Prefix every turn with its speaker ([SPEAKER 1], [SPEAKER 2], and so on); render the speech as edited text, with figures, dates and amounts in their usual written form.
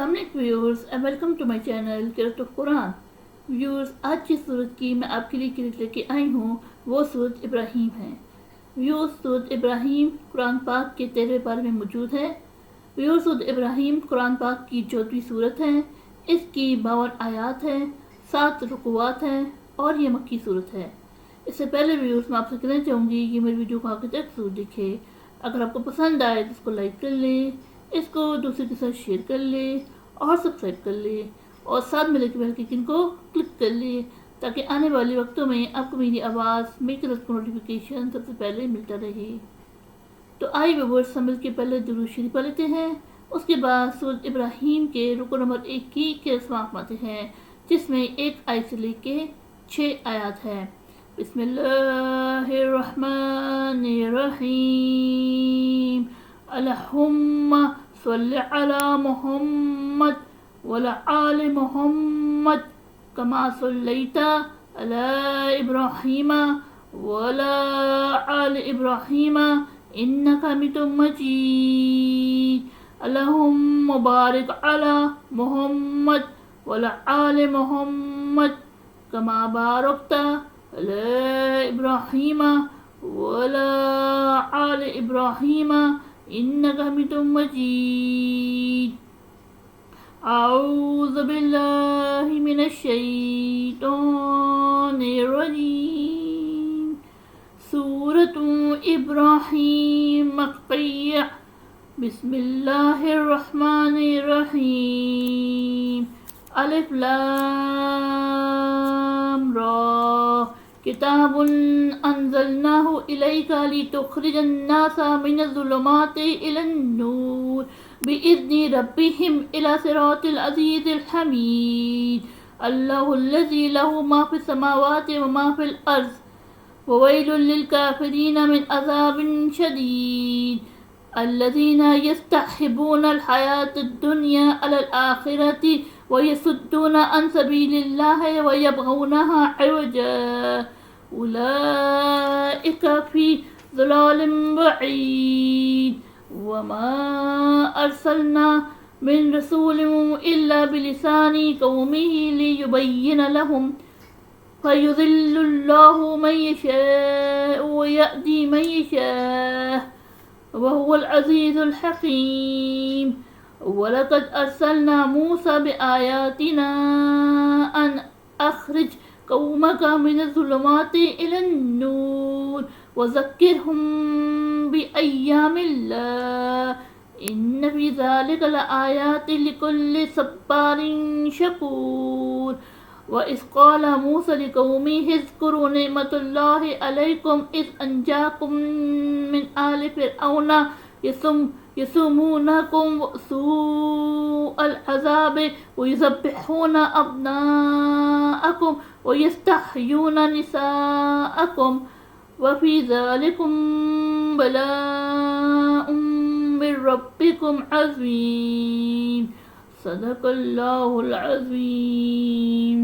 [SPEAKER 1] अस्सलाम वालेकुम viewers and welcome to my channel किरत ऑफ कुरान। व्यूअर्स, आज जिस सूरत की मैं आपके लिए किरत लेके आई हूँ वो सूरत इब्राहीम है। व्यूअर्स, सूरत इब्राहीम कुरान पाक के 13वें पारे में मौजूद है। व्यूअर्स, सूरत इब्राहीम कुरान पाक की 14वीं सूरत है। इसकी 52 आयात है, 7 रुकुआत हैं और ये मक्की सूरत है। इससे पहले व्यूअर्स, मैं आपसे कहना चाहूँगी कि मेरी वीडियो को आगे तक जरूर देखें। अगर आपको पसंद आए तो इसको लाइक कर लें, इसको दूसरे के साथ शेयर कर ले और सब्सक्राइब कर ले और साथ में लगे बेल के आइकन को क्लिक कर ले ताकि आने वाले वक्तों में आपको मेरी आवाज़, मेरी तरफ को नोटिफिकेशन सबसे पहले मिलता रहे। तो आइए व्यूअर्स, हम मिलकर पहले दुरूद शरीफ पढ़ लेते हैं। उसके बाद सूरत इब्राहीम के रुकू नंबर 1 की समाप्त हैं, जिसमें 1 आयत से लेके 6 आयात है। बिस्मिल्लाहिर्रहमानिर्रहीम। अल्लाहुम्मा सल्लि अला मुहम्मद वला आले मुहम्मद कमा सल्लैता अला इब्राहीम वला आले इब्राहीम इन्नका हमीदुम मजीद। अल्लाहुम्मा बारिक अला मुहम्मद वला आले मुहम्मद कमा बारकता अला इब्राहीम वला आले इब्राहीम इन्नका हमीदुम मजीद। अऊज़ु बिल्लाहि मिनश शैतानिर रजीम। सूरतु इब्राहीम मक्किय्या। बिस्मिल्लाहिर रहमानिर रहीम। अलिफ लाम रा। किताबुन अंज़लनाहु इलैका लितुख़रिजन नासा मिनज़्ज़ुलुमाति इलन-नूर बिइज़्नि रब्बिहिम इला सिरातिल अज़ीज़िल हमीद। अल्लाहुल्लज़ी लहु मा फ़िस समावाति व मा फ़िल अर्ज़ व वैलुल लिल काफ़िरीन मिन अज़ाबिन शदीद। अल्लज़ीना यस्तहिब्बूनल हयातद दुनिया अलल आखिरति व यसुद्दूना अन सबीलिल्लाहि व यबग़ूनहा इवजा। उलाइका फ़ी ज़लालिम बईद। वमा अरसलना मिन रसूलिन इल्ला बिलिसानि क़ौमिहि लियुबय्यिन लहुम फ़युज़िल्लुल्लाहु मन यशाअ व यहदी मन यशाअ व हुवल अज़ीज़ुल हकीम। वलक़द अरसलना मूसा बिआयातिना अन अख़रिज क़ौमक मिनज़्ज़ुलुमाति इलन-नूर व ज़क्किरहुम बिअय्यामिल्लाह इन्न फ़ी ज़ालिका लआयातिन लिकुल्लि सब्बारिन शकूर। व इज़ क़ाल मूसा लिक़ौमिहि उज़्कुरू निअमतल्लाहि अलैकुम इज़ अंजाकुम मिन आलि फ़िरऔन यसुमूनकुम सूअल अज़ाबि व युज़ब्बिहूना अब्नाअकुम व यस्तहयूना निसाअकुम व फ़ी ज़ालिकुम बलाउम मिर रब्बिकुम अज़ीम। सदक़ल्लाहुल अज़ीम।